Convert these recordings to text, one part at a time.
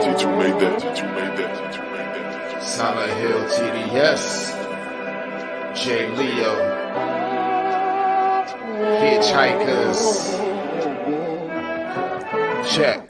Did you make that? Solid Hill TDS, J. Leo, Hitchhikers. Check.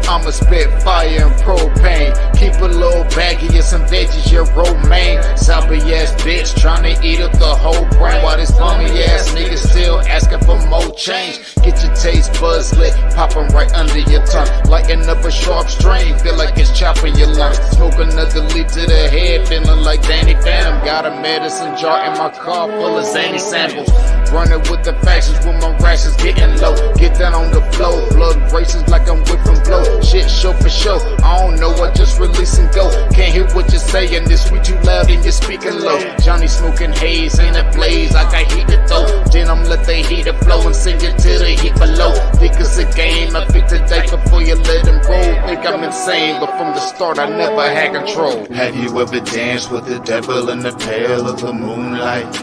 I'ma spit fire and propane. Keep a little baggie of some veggies, your romaine. Soppy ass bitch tryna eat up the whole brain. While this bummy ass nigga still asking for more change. Get your taste buds lit, popping right under your tongue. Lighting up a sharp strain, feel like it's chopping your lungs. Smoke another lead to the head, feeling like Danny Phantom. Got a medicine jar in my car full of zany samples. Running with the factions when my rations getting low. Get down on the flow, blood races like I'm whipping blow. Shit show for show, I don't know, I just release and go. Can't hear what you're saying, this sweet too loud and you're speaking low. Johnny smoking haze in a blaze, I got heat to throw. Then I'm let the heater flow and send you to the heat below. Think it's a game, I pick the dice before you let them roll. Think I'm insane, but from the start I never had control. Have you ever danced with the devil in the pale of the moonlight?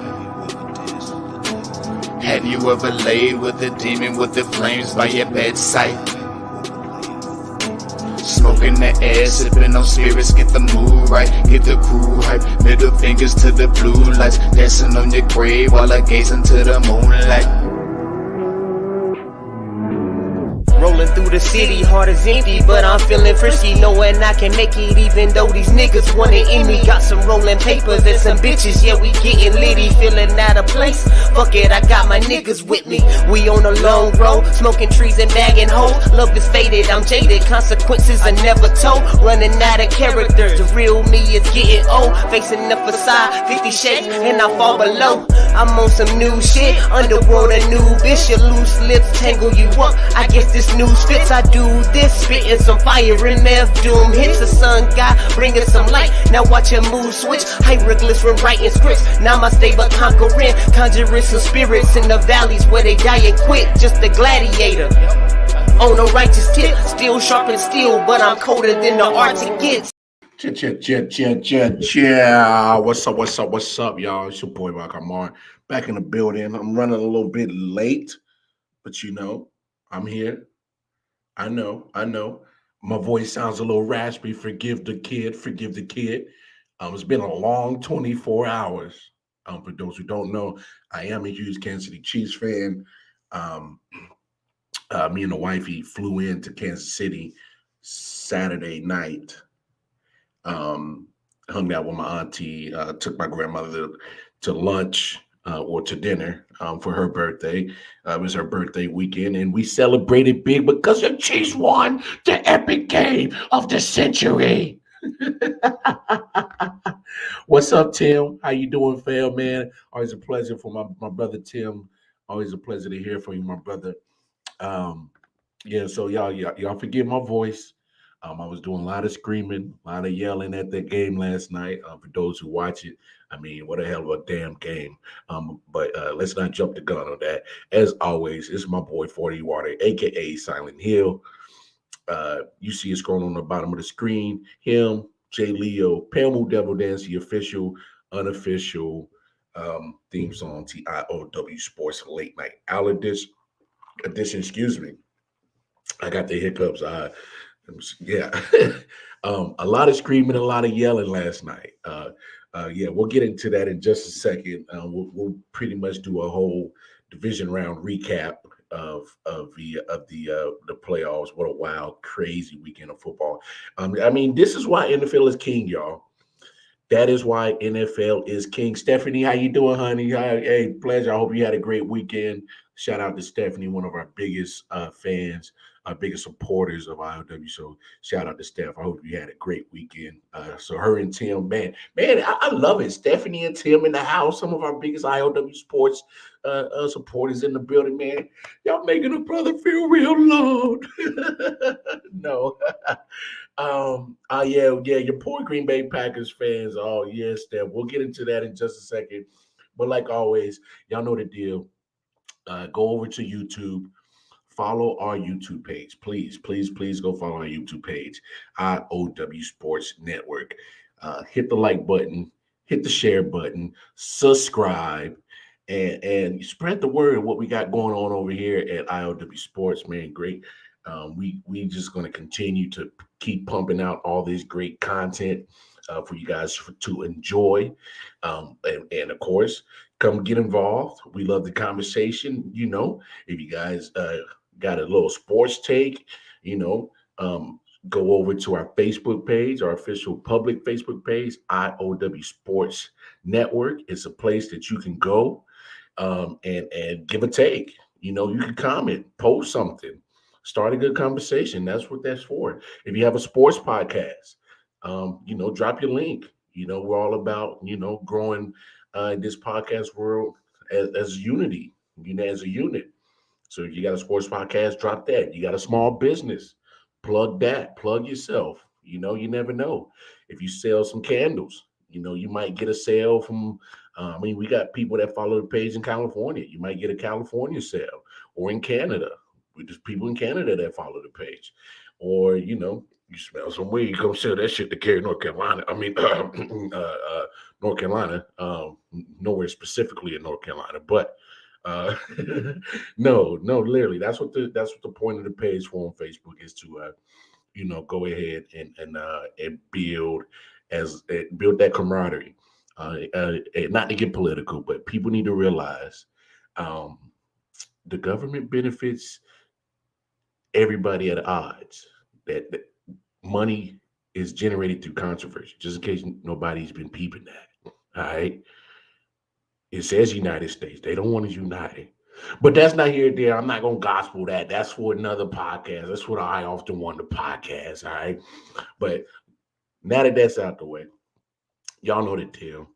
Have you ever laid with a demon with the flames by your bedside? Smoking the air, sipping on spirits, get the mood right, get the crew hype. Middle fingers to the blue lights, dancing on your grave while I gaze into the moonlight. Rolling through the city, heart is empty, but I'm feeling frisky, knowing I can make it even though these niggas want it in me. Got some rolling papers and some bitches, yeah, we getting litty, feeling out of place. Fuck it, I got my niggas with me. We on a long road, smoking trees and bagging hoes. Love is faded, I'm jaded, consequences are never told. Running out of characters, the real me is getting old. Facing the facade, 50 shades, and I fall below. I'm on some new shit, underworld a new bitch. Your loose lips tangle you up, I guess this news fits. I do this, spitting some fire in F doom hits. The sun god bringing some light, now watch your mood switch. Hieroglyphs when writing scripts, now my stable conquering. Conjuring some spirits in the valleys where they die and quit. Just a gladiator on a righteous tip, still sharp and steel, but I'm colder than the Arctic gets. What's up, y'all? It's your boy Rock Amar back in the building. I'm running a little bit late, but you know, I'm here. I know. My voice sounds a little raspy. Forgive the kid. It's been a long 24 hours. For those who don't know, I am a huge Kansas City Chiefs fan. Me and the wifey flew into Kansas City Saturday night. Hung out with my auntie, took my grandmother to lunch or to dinner for her birthday. It was her birthday weekend, and we celebrated big because the Chiefs won the epic game of the century. What's up, Tim? How you doing, fam, man? Always a pleasure for my brother Tim. Always a pleasure to hear from you, my brother. So y'all forgive my voice. I was doing a lot of screaming, a lot of yelling at that game last night. For those who watch it, I mean, what a hell of a damn game. But let's not jump the gun on that. As always, it's my boy 40 Water, a.k.a. Silent Hill. You see it scrolling on the bottom of the screen. Him, J. Leo, Pale Devil Dance, the official, unofficial theme song to I.O.W. Sports Late Night Owl Edition. Excuse me. I got the hiccups. Yeah, a lot of screaming, a lot of yelling last night. We'll get into that in just a second. We'll pretty much do a whole division round recap of the playoffs. What a wild, crazy weekend of football. I mean, this is why NFL is king, y'all. That is why NFL is king. Stephanie, how you doing, honey? Hey, pleasure. I hope you had a great weekend. Shout out to Stephanie, one of our biggest fans, our biggest supporters of I.O.W. So shout out to Steph. I hope you had a great weekend. So her and Tim, man, I love it. Stephanie and Tim in the house, some of our biggest I.O.W. sports supporters in the building, man. Y'all making a brother feel real loved. No. Your poor Green Bay Packers fans. Oh, yes, Steph. We'll get into that in just a second. But like always, y'all know the deal. Go over to YouTube, follow our YouTube page. Please go follow our YouTube page, I.O.W. Sports Network. Hit the like button, hit the share button, subscribe, and spread the word of what we got going on over here at I.O.W. Sports, man. Great. We just going to continue to keep pumping out all this great content for you guys to enjoy, and of course, come get involved. We love the conversation. If you guys got a little sports take, you know, go over to our Facebook page, our official public Facebook page, I.O.W. Sports Network. It's a place that you can go and give a take. You can comment, post something, start a good conversation. That's what that's for. If you have a sports podcast, drop your link. We're all about growing this podcast world as unity, as a unit. So if you got a sports podcast, drop that. You got a small business, plug that, plug yourself. You never know. If you sell some candles, you might get a sale from, we got people that follow the page in California. You might get a California sale, or in Canada. We just people in Canada that follow the page. Or, you smell some weed, you come sell that shit to Cary, North Carolina. North Carolina, nowhere specifically in North Carolina, but no, literally, that's what the point of the page for on Facebook is to go ahead and build that camaraderie. And not to get political, but people need to realize um, the government benefits everybody at odds. That money is generated through controversy. Just in case nobody's been peeping that. All right. It says United States. They don't want us united. But that's not here or there. I'm not going to gospel that. That's for another podcast. That's what I often want the podcast. All right. But now that that's out the way, y'all know the deal.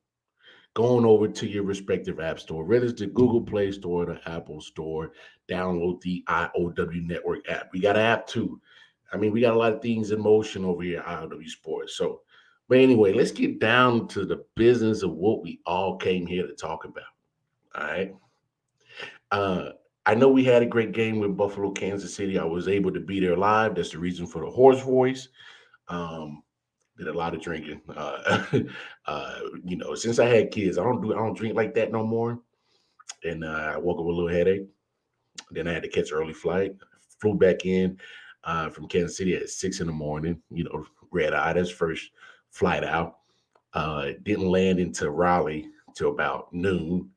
Going over to your respective app store, whether it's the Google Play Store or the Apple Store, download the I.O.W. Network app. We got an app too. We got a lot of things in motion over here at I.O.W. Sports. So, but anyway, let's get down to the business of what we all came here to talk about. All right. I know we had a great game with Buffalo, Kansas City. I was able to be there live. That's the reason for the hoarse voice. Did a lot of drinking. Since I had kids, I don't drink like that no more. And I woke up with a little headache. Then I had to catch an early flight. Flew back in from Kansas City at 6 a.m. Red eye. That's first flight out. Didn't land into Raleigh till about noon.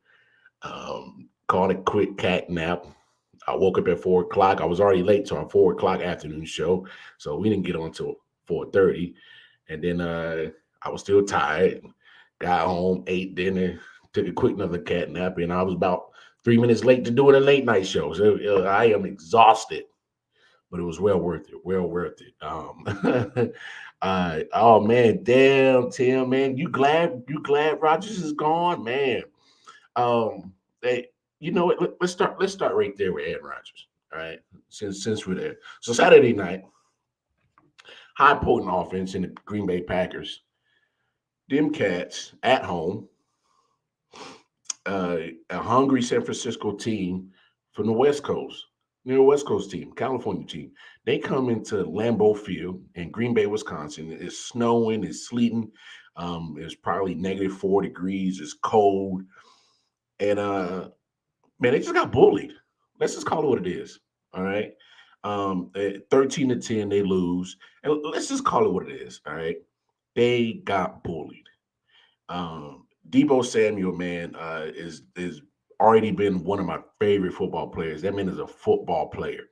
Called a quick cat nap. I woke up at 4 o'clock. I was already late to our 4 o'clock afternoon show, so we didn't get on till 4:30. And then I was still tired. Got home, ate dinner, took a quick another cat nap, and I was about 3 minutes late to doing a late night show. So I am exhausted, but it was well worth it. Well worth it. Oh man, damn Tim, man, you glad Rogers is gone, man? Hey, you know what? Let's start right there with Aaron Rodgers. All right, since we're there. So Saturday night, high potent offense in the Green Bay Packers. Them cats at home, a hungry San Francisco team from the West Coast, West Coast team, California team. They come into Lambeau Field in Green Bay, Wisconsin. It's snowing, it's sleeting. It's probably -4 degrees. It's cold, and man, they just got bullied. Let's just call it what it is. All right. 13-10, they lose. And let's just call it what it is. All right. They got bullied. Debo Samuel, man, is already been one of my favorite football players. That man is a football player.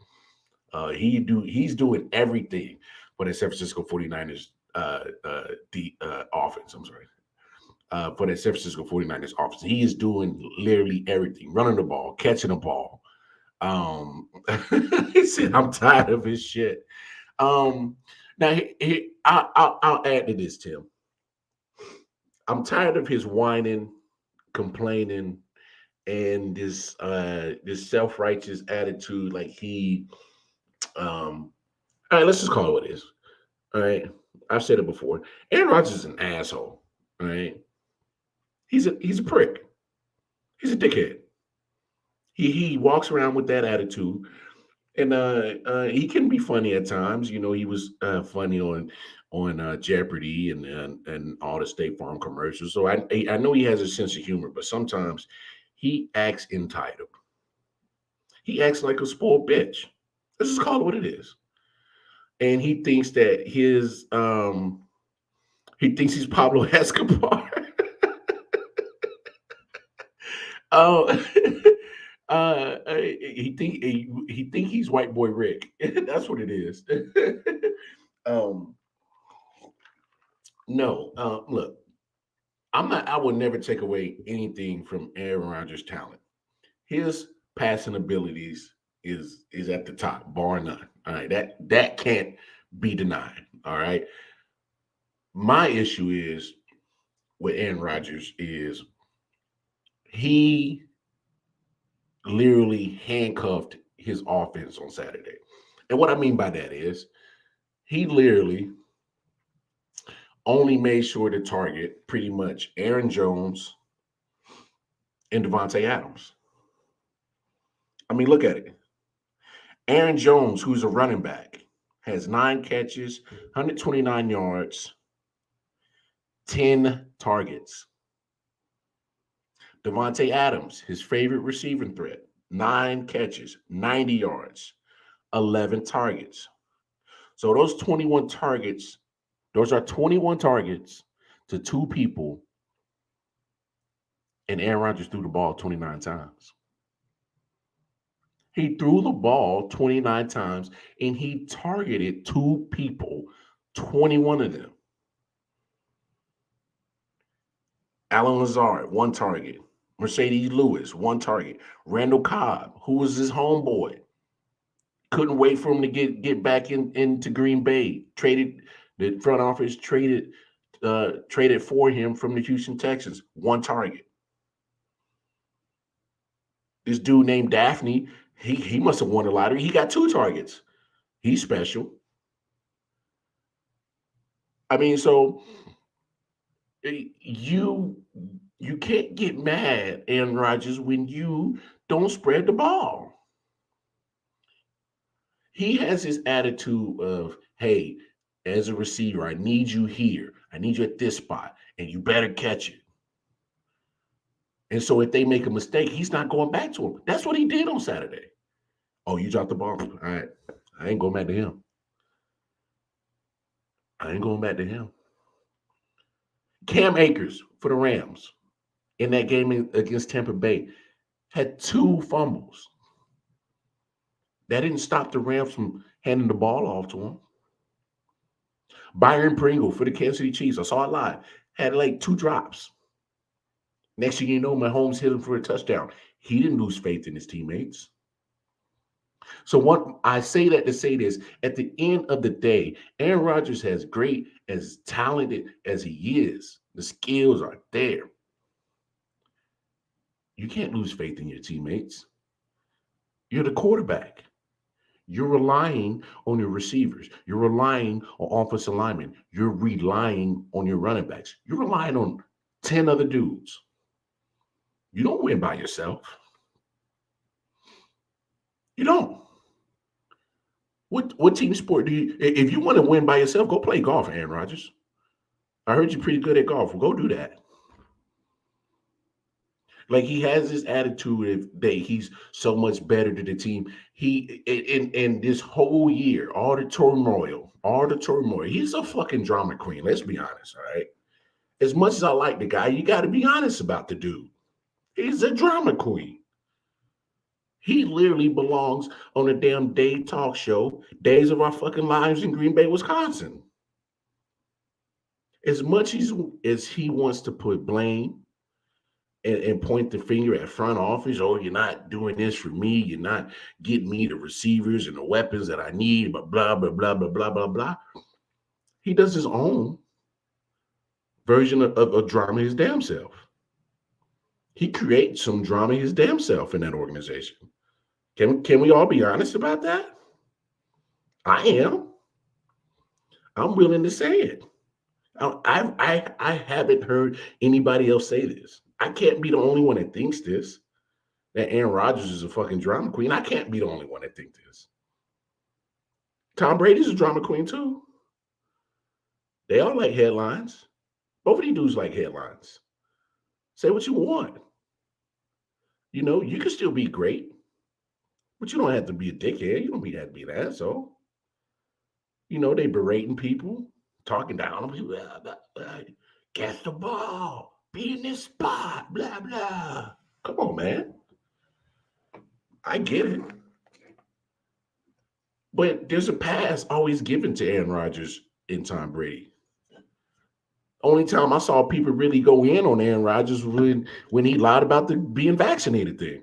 He's doing everything for the San Francisco 49ers offense. I'm sorry. For the San Francisco 49ers offense. He is doing literally everything, running the ball, catching the ball. He said, I'm tired of his shit. Now, I'll add to this, Tim. I'm tired of his whining, complaining, and this self-righteous attitude. Like all right, let's just call it what it is. All right. I've said it before. Aaron Rodgers is an asshole. All right. He's a prick. He's a dickhead. He walks around with that attitude, and he can be funny at times. He was funny on Jeopardy and all the State Farm commercials. So I know he has a sense of humor, but sometimes he acts entitled. He acts like a spoiled bitch. Let's just call it what it is. And he thinks that he thinks he's Pablo Escobar. Oh, he think he's white boy Rick. That's what it is. um, no, look, I'm not. I will never take away anything from Aaron Rodgers' talent. His passing abilities is at the top, bar none. All right, that can't be denied. All right. My issue is with Aaron Rodgers is he literally handcuffed his offense on Saturday. And what I mean by that is he literally only made sure to target pretty much Aaron Jones and Devontae Adams. I mean, look at it. Aaron Jones, who's a running back, has 9 catches, 129 yards, 10 targets. Devontae Adams, his favorite receiving threat, 9 catches, 90 yards, 11 targets. So those are 21 targets to 2 people, and Aaron Rodgers threw the ball 29 times. He threw the ball 29 times, and he targeted 2 people, 21 of them. Alan Lazard, 1 target. Mercedes Lewis, 1 target. Randall Cobb, who was his homeboy, couldn't wait for him to get back into Green Bay. The front office traded for him from the Houston Texans. 1 target. This dude named Daphne, he must have won the lottery. He got 2 targets. He's special. I mean, so you can't get mad, Aaron Rodgers, when you don't spread the ball. He has this attitude of, hey, as a receiver, I need you here. I need you at this spot, and you better catch it. And so if they make a mistake, he's not going back to him. That's what he did on Saturday. Oh, you dropped the ball. All right. I ain't going back to him. Cam Akers for the Rams in that game against Tampa Bay had 2 fumbles. That didn't stop the Rams from handing the ball off to him. Byron Pringle for the Kansas City Chiefs, I saw it live, had like 2 drops. Next thing you know, Mahomes hit him for a touchdown. He didn't lose faith in his teammates. So what I say that to say this, at the end of the day, Aaron Rodgers, as great, as talented as he is, the skills are there. You can't lose faith in your teammates. You're the quarterback. You're relying on your receivers. You're relying on offensive linemen. You're relying on your running backs. You're relying on 10 other dudes. You don't win by yourself. You don't. What team sport do you, if you want to win by yourself, go play golf, Aaron Rodgers. I heard you're pretty good at golf. Well, go do that. Like, he has this attitude that he's so much better than the team. He in this whole year, all the turmoil, he's a fucking drama queen. Let's be honest, all right? As much as I like the guy, you got to be honest about the dude. He's a drama queen. He literally belongs on a damn day talk show, Days of Our Fucking Lives in Green Bay, Wisconsin. As much as he wants to put blame and point the finger at front office, oh, you're not doing this for me, you're not getting me the receivers and the weapons that I need, but blah, blah, blah, blah, blah, blah, blah. He does his own version of drama his damn self. He creates some drama his damn self in that organization. Can we all be honest about that? I am. I'm willing to say it. I haven't heard anybody else say this. I can't be the only one that thinks this, that Aaron Rodgers is a fucking drama queen. I can't be the only one that thinks this. Tom Brady's a drama queen too. They all like headlines. Both of these dudes like headlines. Say what you want. You know, you can still be great, but you don't have to be a dickhead. You don't have to be an asshole. You know, they berating people, talking down on people. Catch the ball, be in this spot, blah blah. Come on, man. I get it. But there's a pass always given to Aaron Rodgers and Tom Brady. Only time I saw people really go in on Aaron Rodgers was when he lied about the being vaccinated thing.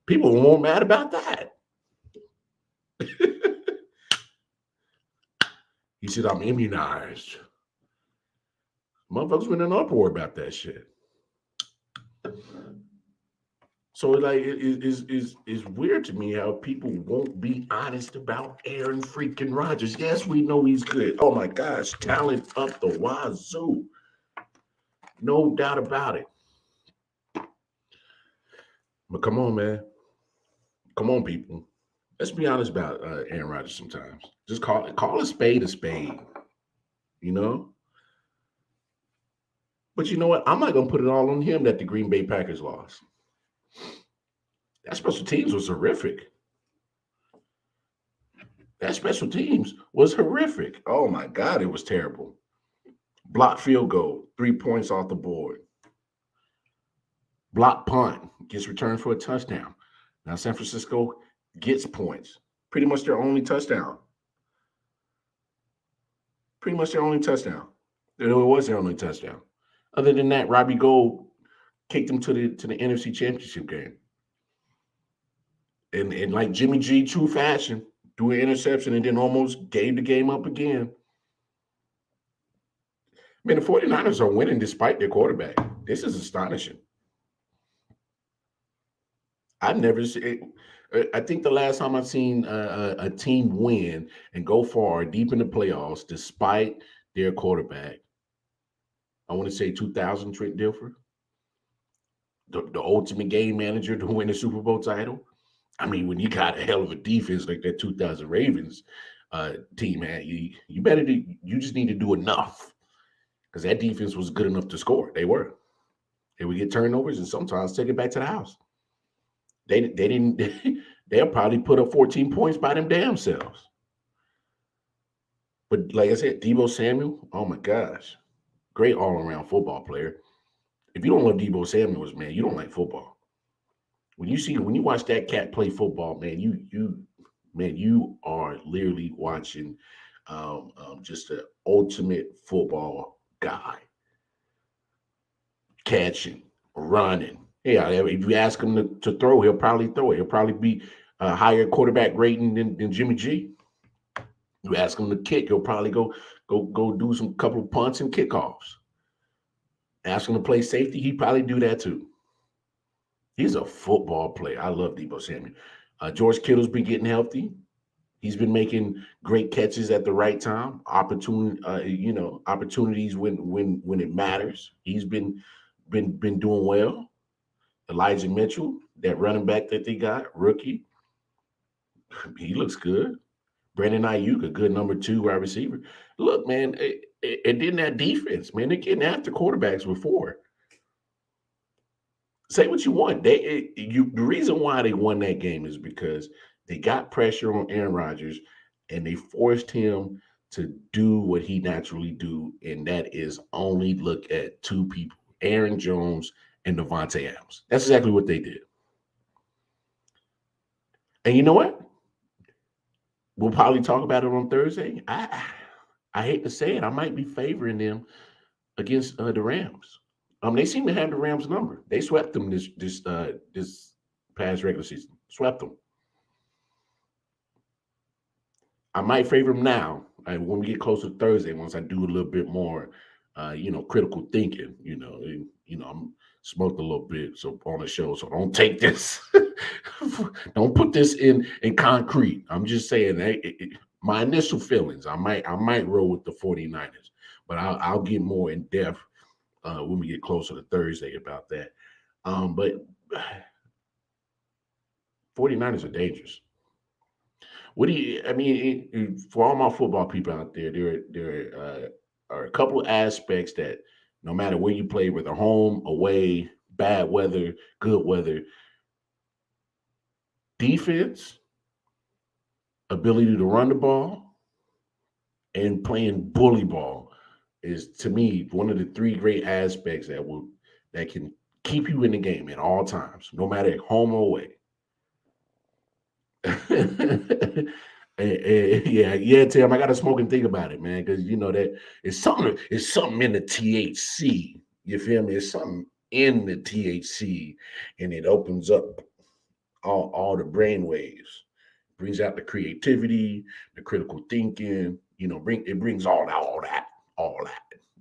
People were more mad about that. He said, I'm immunized. Motherfuckers went in an uproar about that shit. So like it's weird to me how people won't be honest about Aaron freaking Rodgers. Yes, we know he's good. Oh my gosh, talent up the wazoo. No doubt about it. But come on, man. Come on, people. Let's be honest about Aaron Rodgers sometimes. Just call a spade a spade. You know? But you know what? I'm not gonna put it all on him that the Green Bay Packers lost. That special teams was horrific. That special teams was horrific. Oh my God, it was terrible. Blocked field goal, 3 points off the board. Block punt gets returned for a touchdown. Now San Francisco gets points. Pretty much their only touchdown. Pretty much their only touchdown. It was their only touchdown. Other than that, Robbie Gould kicked them to the NFC Championship game. And like Jimmy G, true fashion, threw an interception and then almost gave the game up again. Man, the 49ers are winning despite their quarterback. This is astonishing. I've never seen. I think the last time I've seen a team win and go far deep in the playoffs despite their quarterback, I want to say 2000 Trent Dilfer, the ultimate game manager to win the Super Bowl title. I mean, when you got a hell of a defense like that 2000 Ravens team, man, you better do. You just need to do enough because that defense was good enough to score. They were. They would get turnovers and sometimes take it back to the house. They didn't. They'll probably put up 14 points by them damn selves. But like I said, Deebo Samuel, oh my gosh, great all-around football player. If you don't love Deebo Samuels, man, you don't like football. When you watch that cat play football, man, you are literally watching just an ultimate football guy, catching, running. Yeah, if you ask him to throw, he'll probably throw it. He'll probably be a higher quarterback rating than Jimmy G. You ask him to kick, he'll probably go do some couple of punts and kickoffs. Ask him to play safety, he'd probably do that too. He's a football player. I love Deebo Samuel. George Kittle's been getting healthy. He's been making great catches at the right time. Opportunities when it matters. He's been doing well. Elijah Mitchell, that running back that they got, rookie, he looks good. Brandon Ayuk, a good number 2 wide receiver. Look, man, and then that defense, man, they're getting after quarterbacks before. Say what you want. The reason why they won that game is because they got pressure on Aaron Rodgers and they forced him to do what he naturally do, and that is only look at 2 people, Aaron Jones and Devontae Adams. That's exactly what they did. And you know what? We'll probably talk about it on Thursday. I hate to say it, I might be favoring them against the Rams. They seem to have the Rams number. They swept them this past regular season. Swept them. I might favor them now. When we get closer to Thursday, once I do a little bit more, critical thinking. I'm smoked a little bit so on the show, so don't take this. Don't put this in concrete. I'm just saying my initial feelings. I might roll with the 49ers, but I'll get more in depth when we get closer to Thursday about that. But 49ers are dangerous. For all my football people out there, there are a couple of aspects that no matter where you play, whether home, away, bad weather, good weather, defense, ability to run the ball, and playing bully ball is, to me, one of the three great aspects that can keep you in the game at all times, no matter home or away. Yeah, Tim, I got to smoke and think about it, man, because you know that it's something in the THC. You feel me? It's something in the THC, and it opens up all the brain waves, brings out the creativity, the critical thinking. You know, it brings all that.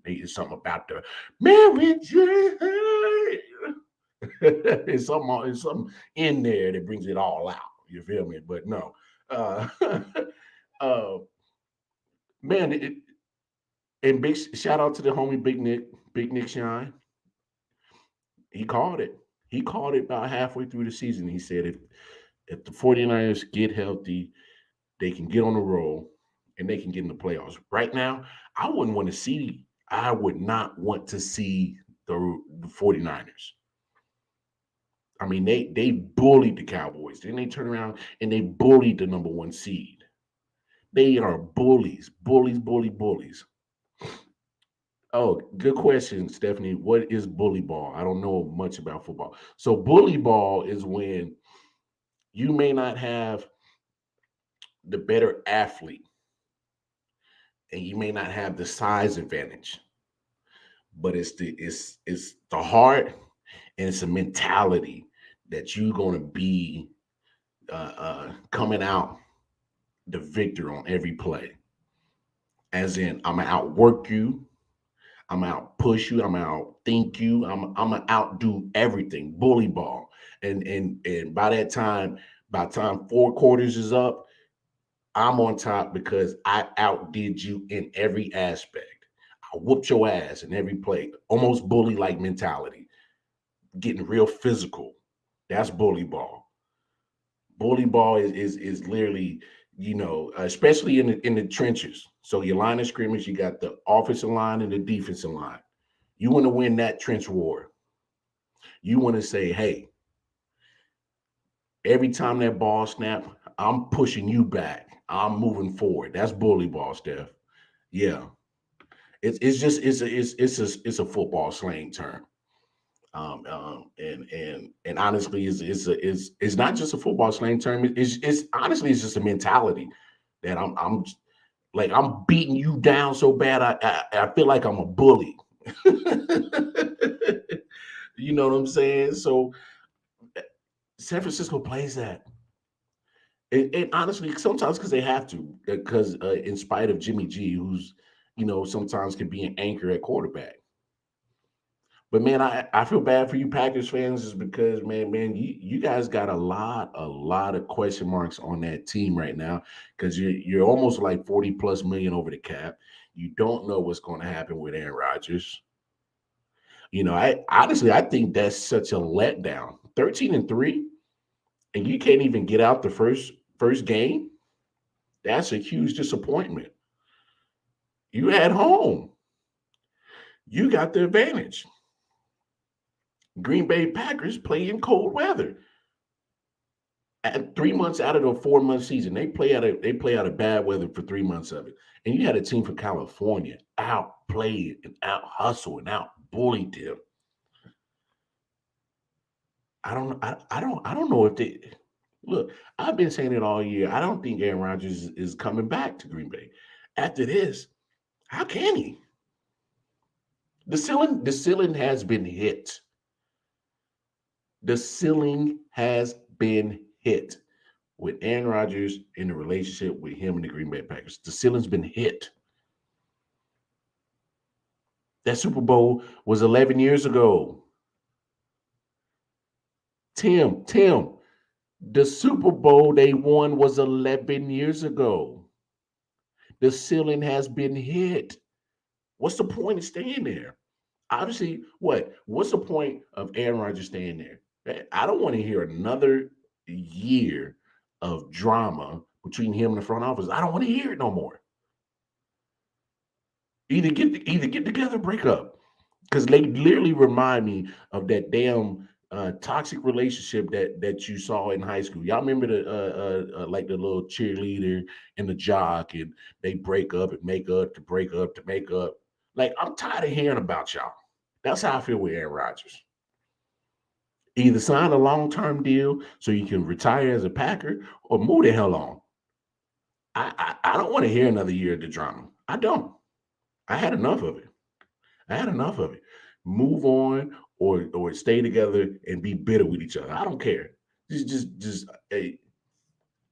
It's something about the Mary Jane. It's something in there that brings it all out. You feel me? But no, uh, uh, man, and big shout out to the homie Big Nick Shine. He called it. He called it about halfway through the season. He said if the 49ers get healthy, they can get on the roll and they can get in the playoffs. Right now, I would not want to see the 49ers. I mean, they bullied the Cowboys. Then they turn around and they bullied the number one seed. They are bullies. Oh, good question, Stephanie. What is bully ball? I don't know much about football. So bully ball is when you may not have the better athlete and you may not have the size advantage, but it's the heart and it's a mentality that you're going to be coming out the victor on every play. As in, I'm gonna outwork you, I'm gonna out push you, I'm gonna outthink you, I'm gonna outdo everything. Bully ball, and by the time four quarters is up, I'm on top because I outdid you in every aspect. I whooped your ass in every play. Almost bully like mentality, getting real physical. That's bully ball. Bully ball is literally, especially in the trenches. So your line of scrimmage, you got the offensive line and the defensive line. You want to win that trench war. You want to say, hey, every time that ball snap, I'm pushing you back. I'm moving forward. That's bully ball, Steph. Yeah, it's a football slang term. And honestly, it's not just a football slang term. It's honestly it's just a mentality that I'm like I'm beating you down so bad I feel like I'm a bully. You know what I'm saying? So San Francisco plays that. And honestly, sometimes because they have to, because in spite of Jimmy G, who's sometimes can be an anchor at quarterback. But man, I feel bad for you Packers fans is because man, you guys got a lot of question marks on that team right now because you're almost like 40 plus million over the cap. You don't know what's going to happen with Aaron Rodgers. I think that's such a letdown. 13-3, and you can't even get out the first game. That's a huge disappointment. You at home. You got the advantage. Green Bay Packers play in cold weather. At 3 months out of the 4 month season, they play out of bad weather for 3 months of it. And you had a team from California outplayed and out hustled and out bullied them. I don't know if they look. I've been saying it all year. I don't think Aaron Rodgers is coming back to Green Bay. After this, how can he? The ceiling has been hit. The ceiling has been hit with Aaron Rodgers in the relationship with him and the Green Bay Packers. The ceiling's been hit. That Super Bowl was 11 years ago. Tim, the Super Bowl they won was 11 years ago. The ceiling has been hit. What's the point of staying there? Obviously, what's the point of Aaron Rodgers staying there? I don't want to hear another year of drama between him and the front office. I don't want to hear it no more. Either get together, break up, because they literally remind me of that damn toxic relationship that you saw in high school. Y'all remember the like the little cheerleader and the jock, and they break up and make up to break up to make up. Like, I'm tired of hearing about y'all. That's how I feel with Aaron Rodgers. Either sign a long-term deal so you can retire as a Packer, or move the hell on. I don't want to hear another year of the drama. I don't. I had enough of it. I had enough of it. Move on, or stay together and be bitter with each other. I don't care. Just hey,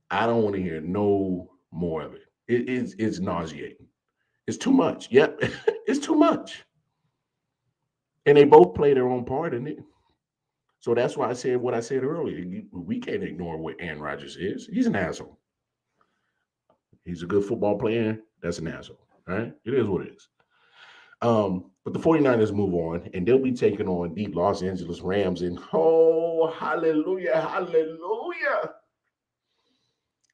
I don't want to hear no more of it. It's nauseating. It's too much. Yep, it's too much. And they both play their own part in it. So that's why I said what I said earlier. We can't ignore what Aaron Rodgers is. He's an asshole. He's a good football player. That's an asshole. Right? It is what it is. But the 49ers move on, and they'll be taking on the Los Angeles Rams. And oh, hallelujah, hallelujah.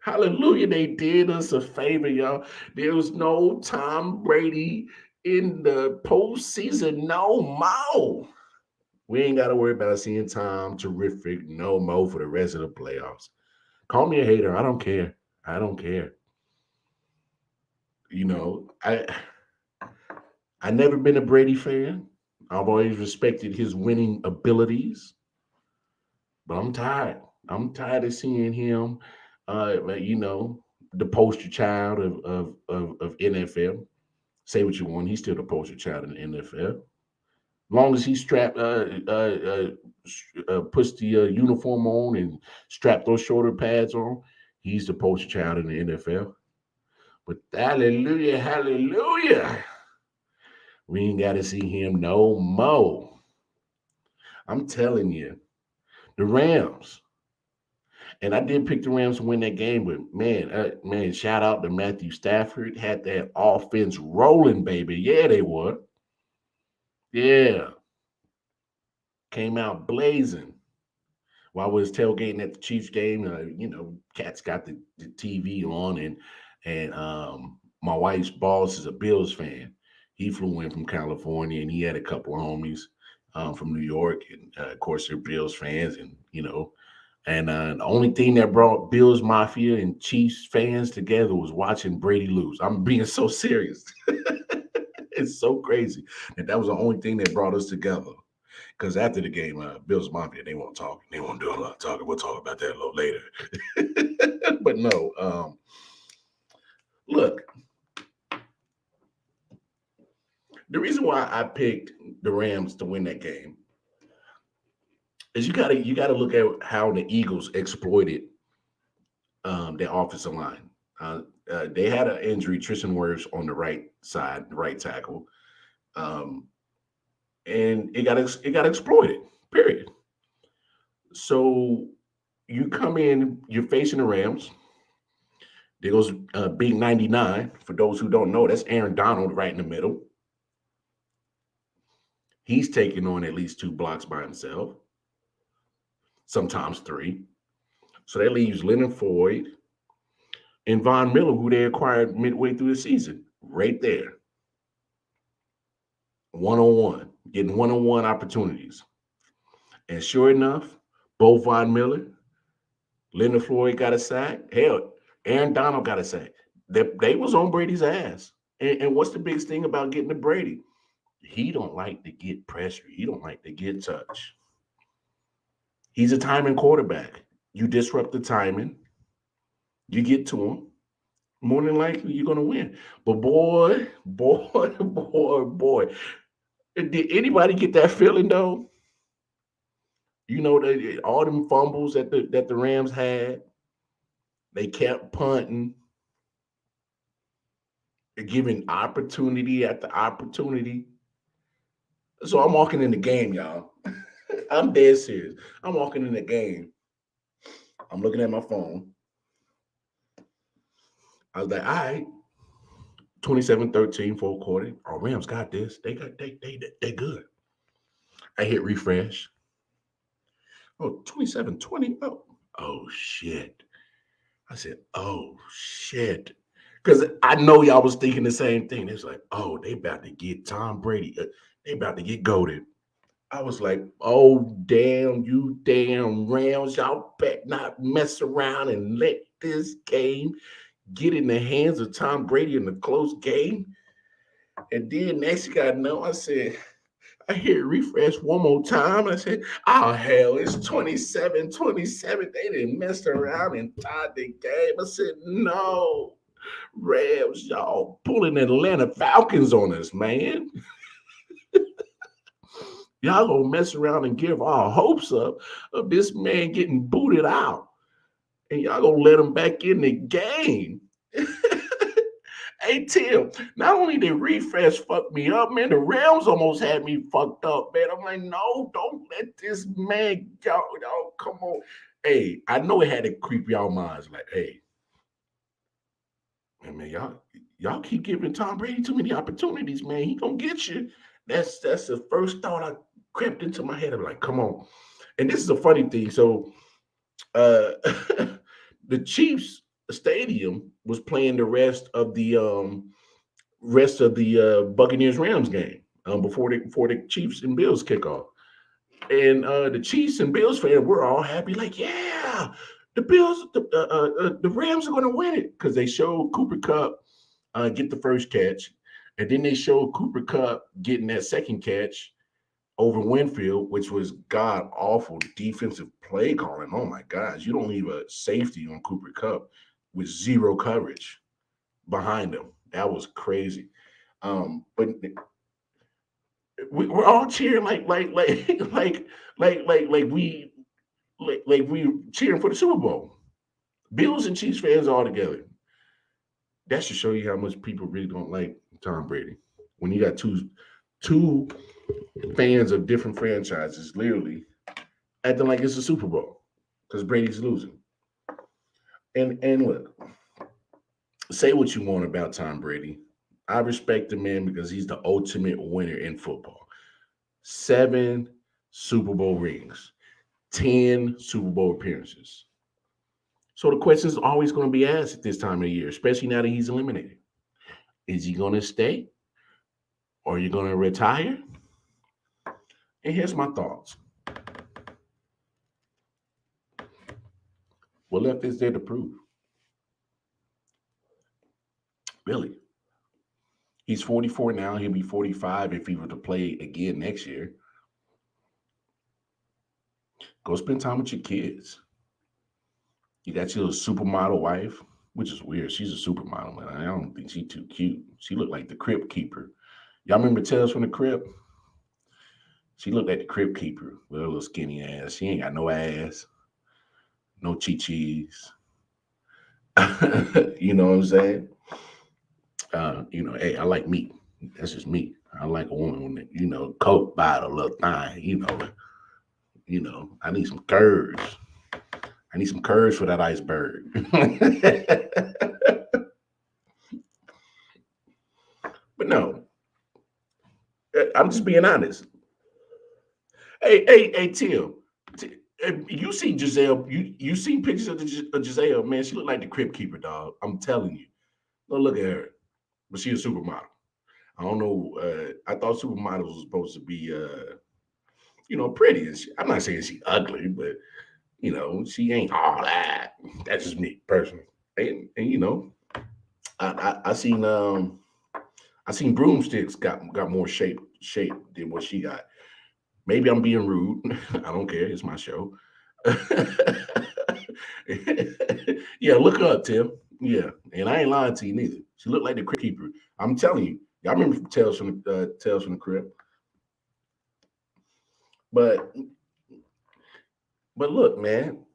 Hallelujah. They did us a favor, y'all. There was no Tom Brady in the postseason. No more. We ain't got to worry about seeing Tom terrific no more for the rest of the playoffs. Call me a hater. I don't care. I don't care. You know, I never been a Brady fan. I've always respected his winning abilities, but I'm tired. I'm tired of seeing him, you know, the poster child of NFL. Say what you want, he's still the poster child in the NFL. Long as he puts the uniform on and strap those shoulder pads on, he's the poster child in the NFL. But hallelujah, hallelujah, we ain't got to see him no more. I'm telling you, the Rams. And I did pick the Rams to win that game, but man, shout out to Matthew Stafford. Had that offense rolling, baby. Yeah, they were. Yeah. Came out blazing. While I was tailgating at the Chiefs game, you know, cats got the TV on, and my wife's boss is a Bills fan. He flew in from California, and he had a couple of homies from New York, and of course they're Bills fans, and you know, and the only thing that brought Bills Mafia and Chiefs fans together was watching Brady lose. I'm being so serious. It's so crazy that was the only thing that brought us together. Because after the game, Bills Mafia, they won't talk. They won't do a lot of talking. We'll talk about that a little later. But no, look, the reason why I picked the Rams to win that game is you gotta look at how the Eagles exploited their offensive line. They had an injury, Tristan Wirfs on the right side, the right tackle, and it got exploited. Period. So you come in, you're facing the Rams. There goes big 99. For those who don't know, that's Aaron Donald right in the middle. He's taking on at least 2 blocks by himself, sometimes 3. So that leaves Leonard Floyd and Von Miller, who they acquired midway through the season, right there. One-on-one, getting one-on-one opportunities. And sure enough, both Von Miller, Leonard Floyd got a sack. Hell, Aaron Donald got a sack. They was on Brady's ass. And what's the biggest thing about getting to Brady? He don't like to get pressure. He don't like to get touch. He's a timing quarterback. You disrupt the timing, you get to him, more than likely you're going to win. But boy, did anybody get that feeling though? You know, all them fumbles that the Rams had, they kept punting, they're giving opportunity after opportunity. So I'm walking in the game, y'all. I'm dead serious. I'm walking in the game. I'm looking at my phone. I was like, all right, 27-13, fourth quarter. Oh, Rams got this. They good. I hit refresh. Oh, 27-20. Oh shit. I said, oh shit. Because I know y'all was thinking the same thing. It's like, oh, they about to get Tom Brady. They about to get goated. I was like, oh damn, you damn Rams, y'all better not mess around and let this game get in the hands of Tom Brady in a close game. And then next thing I know, I said, I hear it refresh one more time. I said, oh hell, it's 27-27. They didn't mess around and tied the game. I said, no. Rams, y'all pulling Atlanta Falcons on us, man. Y'all gonna mess around and give our hopes up of this man getting booted out. And y'all gonna let him back in the game. Hey Tim, not only did refresh fuck me up, man, the Rams almost had me fucked up, man. I'm like, no, don't let this man go. Y'all, come on. Hey, I know it had to creep y'all minds like, hey, man, y'all keep giving Tom Brady too many opportunities, man. He gonna get you. That's the first thought I crept into my head. I'm like, come on. And this is a funny thing. So uh the Chiefs stadium was playing the rest of the Buccaneers Rams game before the Chiefs and Bills kickoff. And the Chiefs and Bills fans were all happy, like, yeah, the Rams are going to win it because they showed Cooper Cup get the first catch, and then they showed Cooper Cup getting that second catch over Winfield, which was god awful defensive play calling. Oh my gosh, you don't leave a safety on Cooper Cup with zero coverage behind him. That was crazy. But we're all cheering like we cheering for the Super Bowl. Bills and Chiefs fans all together. That should show you how much people really don't like Tom Brady. When you got two fans of different franchises literally acting like it's a Super Bowl because Brady's losing. And look, say what you want about Tom Brady. I respect the man because he's the ultimate winner in football. 7 Super Bowl rings, 10 Super Bowl appearances. So the question is always going to be asked at this time of the year, especially now that he's eliminated. Is he going to stay or are you going to retire? And here's my thoughts. What left is there to prove? Really? He's 44 now. He'll be 45 if he were to play again next year. Go spend time with your kids. You got your supermodel wife, which is weird. She's a supermodel, man. I don't think she's too cute. She looked like the Crypt Keeper. Y'all remember Tales from the Crypt? She looked like the Crypt Keeper with her little skinny ass. She ain't got no ass, no chi-chis. You know what I'm saying? Hey, I like meat. That's just me. I like a woman with, Coke bottle, little thing, I need some curves. I need some curves for that iceberg. But no, I'm just being honest. Hey, Tim. You see Giselle, you seen pictures of Giselle, man. She look like the Crypt Keeper, dog. I'm telling you. Don't look at her. But she a supermodel. I don't know. I thought supermodels was supposed to be, pretty. I'm not saying she ugly, but she ain't all that. That's just me personally. And I seen broomsticks got more shape than what she got. Maybe I'm being rude. I don't care. It's my show. Yeah, look her up, Tim. Yeah, and I ain't lying to you neither. She looked like the Crypt Keeper. I'm telling you. Y'all remember Tales from the Crypt? But look, man.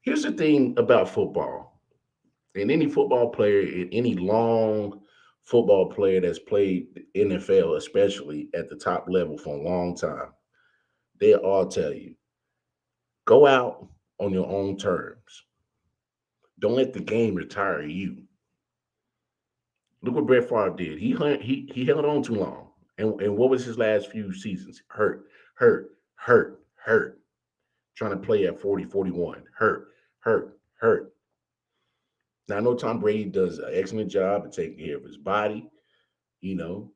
Here's the thing about football. And any football player, any long football player that's played NFL, especially at the top level for a long time, they all tell you go out on your own terms. Don't let the game retire you. Look what Brett Favre did. He held on too long. And what was his last few seasons? Hurt. Trying to play at 40, 41. Hurt. Now I know Tom Brady does an excellent job of taking care of his body, you know,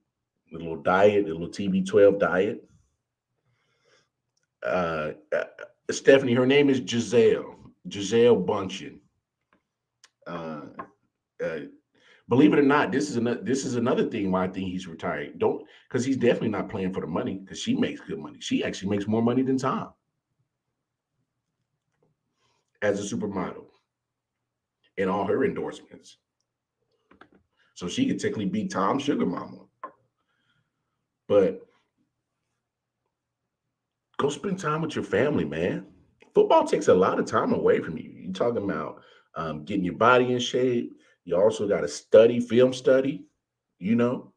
the little diet, the little TB12 diet. Stephanie, her name is Giselle Bundchen. Uh, uh, Believe it or not, this is another thing why I think he's retired. Don't because he's definitely not playing for the money because she makes good money. She actually makes more money than Tom as a supermodel in all her endorsements. So she could technically be Tom's sugar mama. But go spend time with your family, man. Football takes a lot of time away from you. You're talking about getting your body in shape. You also got to study, film study, you know,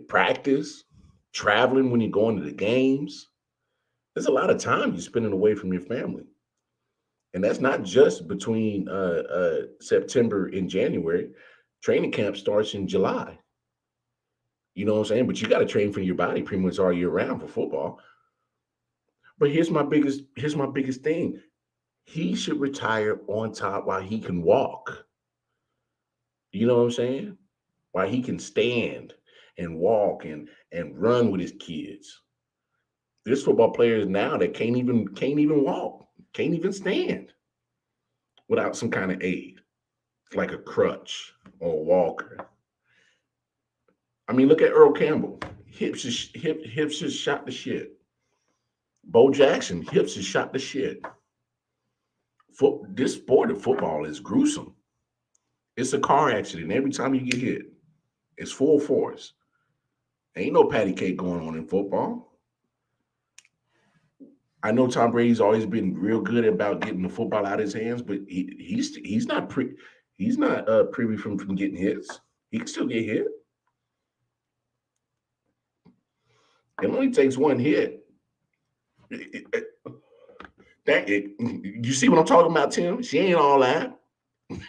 practice, traveling when you're going to the games. There's a lot of time you're spending away from your family. And that's not just between September and January. Training camp starts in July. You know what I'm saying? But you got to train for your body pretty much all year round for football. But here's my biggest thing. He should retire on top while he can walk. You know what I'm saying? While he can stand and walk and run with his kids. There's football players now that can't even walk, can't even stand without some kind of aid, like a crutch or a walker. I mean, look at Earl Campbell. Hips just shot the shit. Bo Jackson, hips just shot the shit. This sport of football is gruesome. It's a car accident every time you get hit. It's full force. Ain't no patty cake going on in football. I know Tom Brady's always been real good about getting the football out of his hands, but he's not privy from getting hits. He can still get hit. It only takes one hit. You see what I'm talking about, Tim? She ain't all that.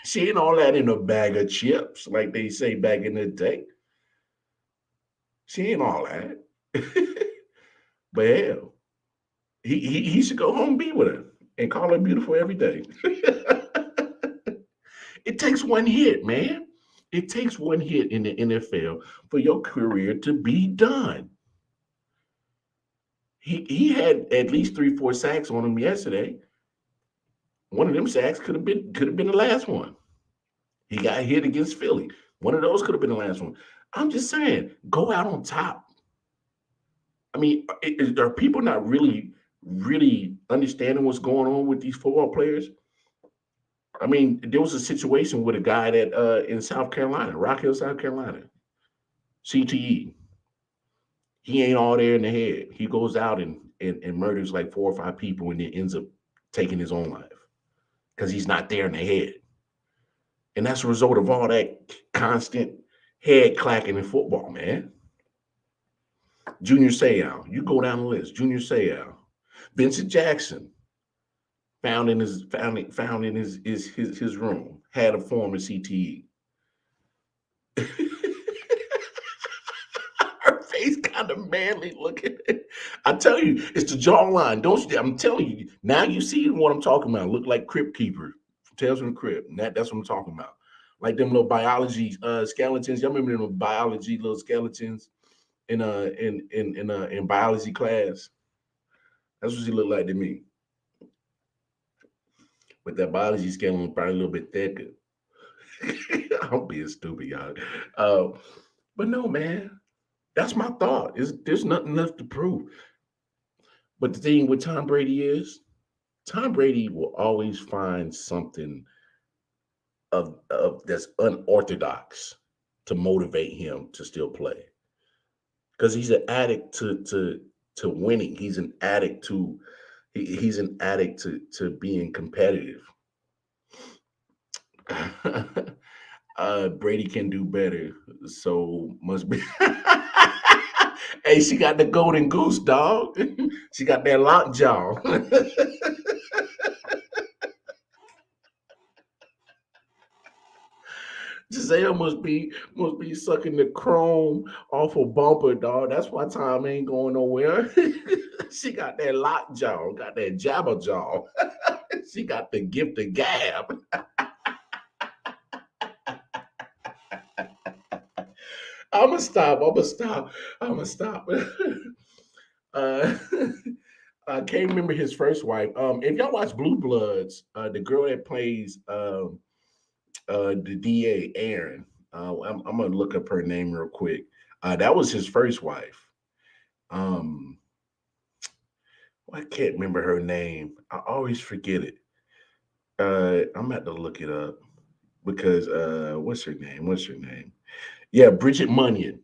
She ain't all that in a bag of chips, like they say back in the day. She ain't all that. But hell, he should go home and be with her and call her beautiful every day. It takes one hit, man. It takes one hit in the NFL for your career to be done. He had at least 3, 4 sacks on him yesterday. One of them sacks could have been the last one. He got hit against Philly. One of those could have been the last one. I'm just saying, go out on top. I mean, are people not really understanding what's going on with these football players? I mean, there was a situation with a guy that in South Carolina, Rock Hill, South Carolina, CTE. He ain't all there in the head. He goes out and murders like 4 or 5 people and then ends up taking his own life because he's not there in the head. And that's a result of all that constant head clacking in football, man. Junior Seau, you go down the list. Junior Seau, Vincent Jackson, found in his room, had a form of CTE. Her face kind of manly looking. I tell you, it's the jawline. Don't you? I'm telling you. Now you see what I'm talking about. Look like Crypt Keeper from Tales from the Crypt. That's what I'm talking about. Like them little biology skeletons. Y'all remember them biology little skeletons in biology class? That's what she looked like to me. But that biology skeleton was probably a little bit thicker. I'm being stupid, y'all. But no, man. That's my thought. There's nothing left to prove. But the thing with Tom Brady is, Tom Brady will always find something of that's unorthodox to motivate him to still play. Because he's an addict to winning. He's an addict to being competitive. Brady can do better, so must be. Hey, she got the golden goose, dog. She got that lockjaw. Giselle must be sucking the chrome off a bumper, dog. That's why Tom ain't going nowhere. She got that lockjaw, got that jabber jaw. She got the gift of gab. I'ma stop. Uh, I can't remember his first wife. If y'all watch Blue Bloods, the girl that plays the DA, Aaron. I'm gonna look up her name real quick. That was his first wife. Um, I can't remember her name. I always forget it. I'm about to look it up because what's her name? What's her name? Yeah, Bridget Munyon.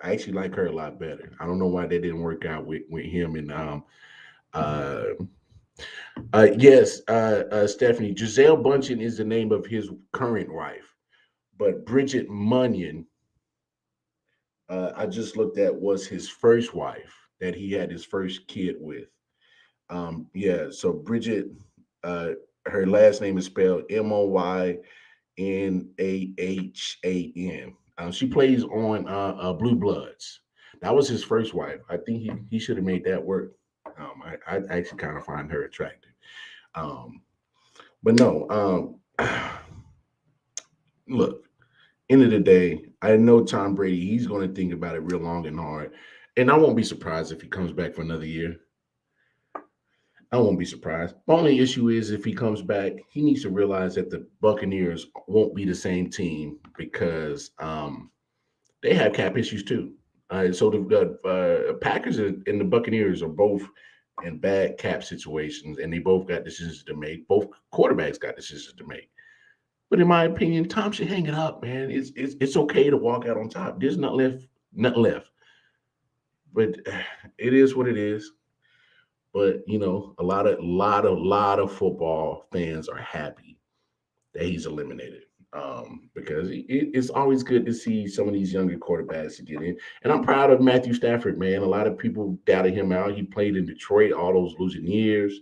I actually like her a lot better. I don't know why that didn't work out with him and uh yes, Stephanie. Giselle Bundchen is the name of his current wife, but Bridget Munyon, I just looked at, was his first wife that he had his first kid with. Yeah, so Bridget, uh, her last name is spelled Moynnahan. She plays on Blue Bloods. That was his first wife. I think he should have made that work. I actually kind of find her attractive. Um, but no, look, end of the day, I know Tom Brady, he's going to think about it real long and hard. And I won't be surprised if he comes back for another year. I won't be surprised. My only issue is if he comes back, he needs to realize that the Buccaneers won't be the same team because they have cap issues too. So the Packers and the Buccaneers are both in bad cap situations, and they both got decisions to make. Both quarterbacks got decisions to make. But in my opinion, Tom should hang it up, man. It's okay to walk out on top. There's nothing left, nothing left. But it is what it is. But a lot of football fans are happy that he's eliminated. Because it's always good to see some of these younger quarterbacks get in. And I'm proud of Matthew Stafford, man. A lot of people doubted him out. He played in Detroit all those losing years.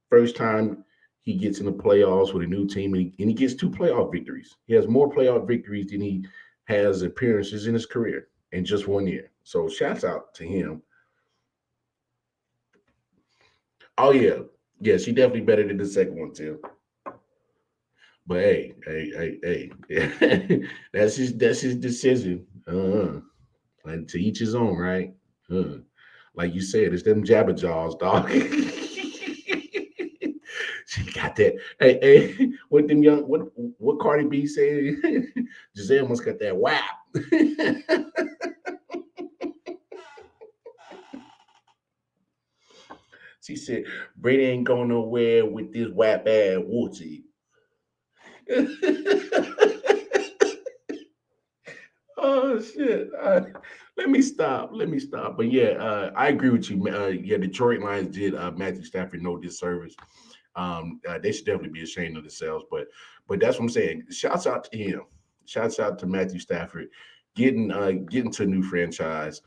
First time he gets in the playoffs with a new team, and he gets two playoff victories. He has more playoff victories than he has appearances in his career in just 1 year. So shouts out to him. Oh yeah, yes, he definitely better than the second one too. But hey, that's his decision. Like to each his own, right? Like you said, it's them jabber jaws, dog. She got that. Hey, what them young what Cardi B said? Giselle must got that whap. She said, Brady ain't going nowhere with this whap ass Woodsy. Oh shit! Let me stop. Let me stop. But yeah, I agree with you. Yeah, Detroit Lions did Matthew Stafford no disservice. They should definitely be ashamed of themselves. But that's what I'm saying. Shouts out to him. Shouts out to Matthew Stafford getting to a new franchise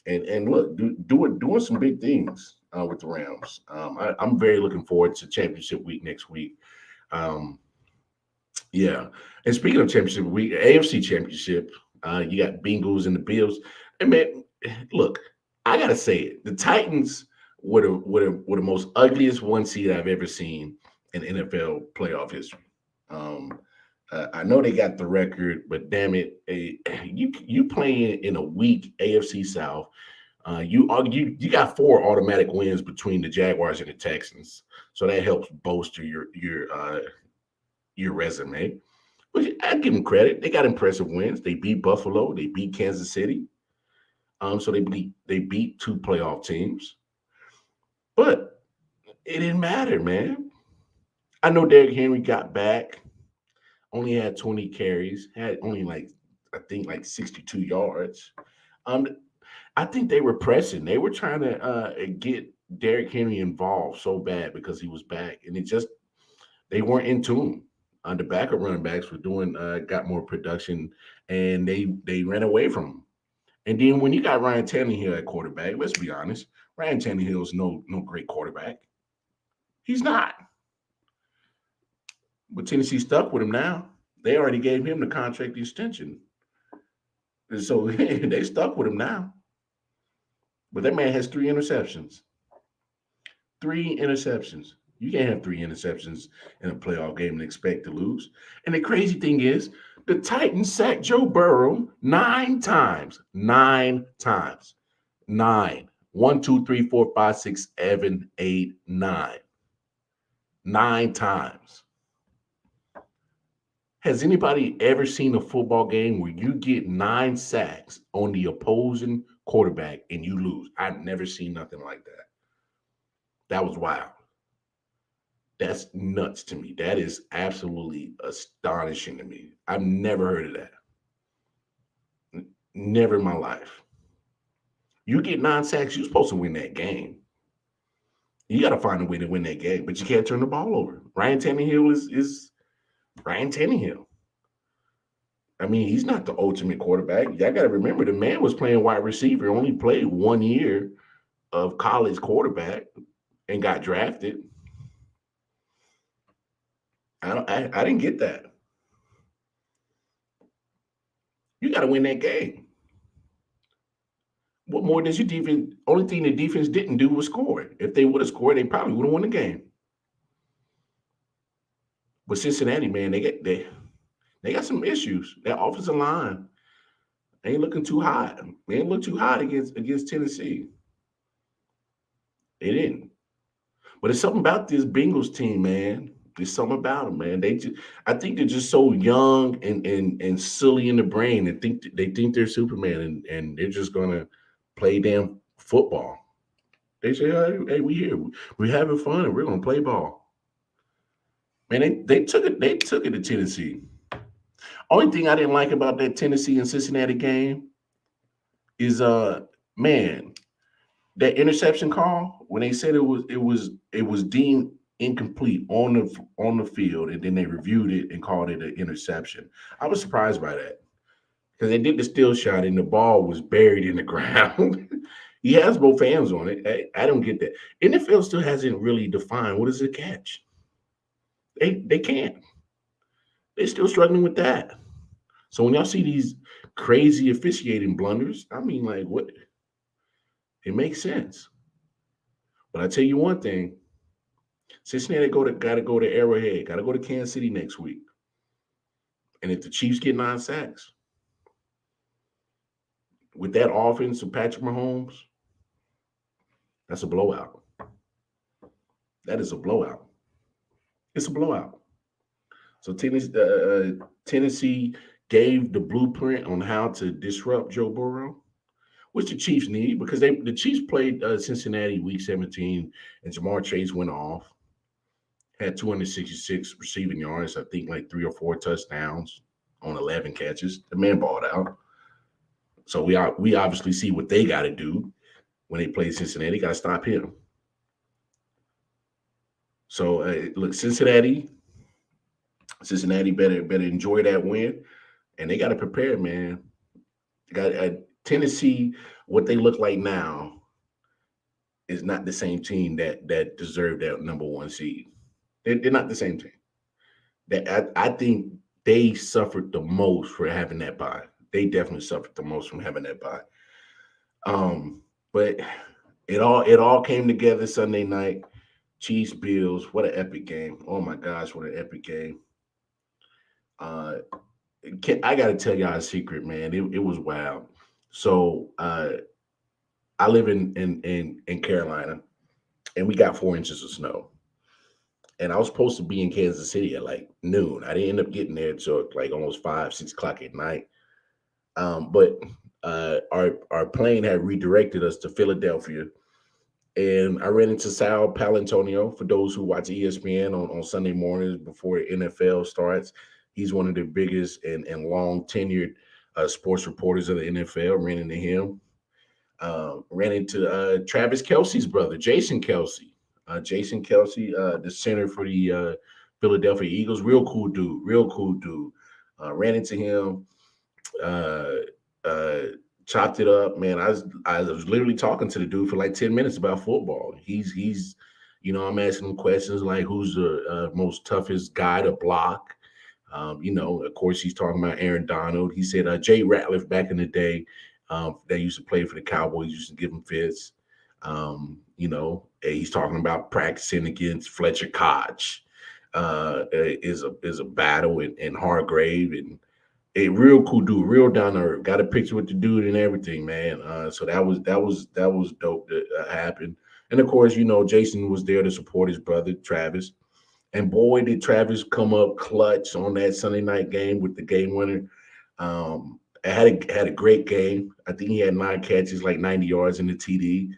and look doing some big things with the Rams. I'm very looking forward to championship week next week. Um, yeah. And speaking of championship week, AFC championship, you got Bengals and the Bills. And man, look, I gotta say it. The Titans were the most ugliest one seed I've ever seen in NFL playoff history. Um, I know they got the record, but damn it, you playing in a weak AFC South. You got four automatic wins between the Jaguars and the Texans, so that helps bolster your resume. But I give them credit; they got impressive wins. They beat Buffalo, they beat Kansas City. So they beat two playoff teams, but it didn't matter, man. I know Derrick Henry got back, only had 20 carries, had only like I think like 62 yards. Um, I think they were pressing. They were trying to get Derrick Henry involved so bad because he was back, and it just they weren't in tune. The backup running backs were doing got more production, and they ran away from him. And then when you got Ryan Tannehill at quarterback, let's be honest, Ryan Tannehill's no great quarterback. He's not. But Tennessee stuck with him now. They already gave him the contract extension, and so they stuck with him now. But that man has three interceptions. Three interceptions. You can't have three interceptions in a playoff game and expect to lose. And the crazy thing is, the Titans sacked Joe Burrow 9 times. 9 times. Nine. 1, 2, 3, 4, 5, 6, 7, 8, 9. 9 times. Has anybody ever seen a football game where you get 9 sacks on the opposing quarterback and you lose? I've never seen nothing like that. That was wild. That's nuts to me. That is absolutely astonishing to me. I've never heard of that. Never in my life. You get 9 sacks, you're supposed to win that game. You got to find a way to win that game, but you can't turn the ball over. Ryan Tannehill is Ryan Tannehill. I mean, he's not the ultimate quarterback. Y'all got to remember, the man was playing wide receiver, only played 1 year of college quarterback and got drafted. I didn't get that. You got to win that game. What more does your defense? Only thing the defense didn't do was score. If they would have scored, they probably would have won the game. But Cincinnati, man, they got some issues. That offensive line ain't looking too hot. They ain't look too hot against Tennessee. They didn't. But it's something about this Bengals team, man. There's something about them, man. I think they're just so young and silly in the brain. They think they're Superman and they're just gonna play damn football. They say, hey, we here. We're having fun and we're gonna play ball. Man, they took it to Tennessee. Only thing I didn't like about that Tennessee and Cincinnati game is man, that interception call when they said it was deemed incomplete on the field, and then they reviewed it and called it an interception. I was surprised by that because they did the still shot and the ball was buried in the ground. He has both hands on it. I don't get that. NFL still hasn't really defined what is a catch. They can't. They're still struggling with that. So when y'all see these crazy officiating blunders, I mean, like, what? It makes sense. But I tell you one thing, Cincinnati got to go to Arrowhead, got to go to Kansas City next week. And if the Chiefs get 9 sacks, with that offense of Patrick Mahomes, that's a blowout. That is a blowout. It's a blowout. So Tennessee gave the blueprint on how to disrupt Joe Burrow, which the Chiefs need because the Chiefs played Cincinnati week 17, and Jamar Chase went off, had 266 receiving yards, I think like 3 or 4 touchdowns on 11 catches. The man balled out. So we obviously see what they got to do when they play Cincinnati. Got to stop him. So look, Cincinnati better enjoy that win, and they got to prepare, man. Got Tennessee. What they look like now is not the same team that deserved that number 1 seed. They're not the same team. I think they suffered the most for having that bye. They definitely suffered the most from having that bye. But it all came together Sunday night. Chiefs Bills, what an epic game! Oh my gosh, what an epic game! I got to tell y'all a secret, man. It was wild. So I live in Carolina, and we got 4 inches of snow. And I was supposed to be in Kansas City at like noon. I didn't end up getting there until like almost 5, 6 o'clock at night. But our plane had redirected us to Philadelphia. And I ran into Sal Palantonio, for those who watch ESPN on Sunday mornings before NFL starts. He's one of the biggest and long tenured sports reporters of the NFL. Ran into him. Ran into Travis Kelce's brother, Jason Kelce. Jason Kelce, the center for the Philadelphia Eagles. Real cool dude. Ran into him. Chopped it up, man. I was literally talking to the dude for like 10 minutes about football. He's I'm asking him questions like who's the most toughest guy to block. Of course, he's talking about Aaron Donald. He said Jay Ratliff back in the day that used to play for the Cowboys used to give him fits. He's talking about practicing against Fletcher Koch is a battle in Hargrave, and A real cool dude, real down to earth. Got a picture with the dude and everything, man. So that was dope that happened. And of course, Jason was there to support his brother Travis. And boy, did Travis come up clutch on that Sunday night game with the game winner. Had a great game. I think he had 9 catches, like 90 yards in the TD.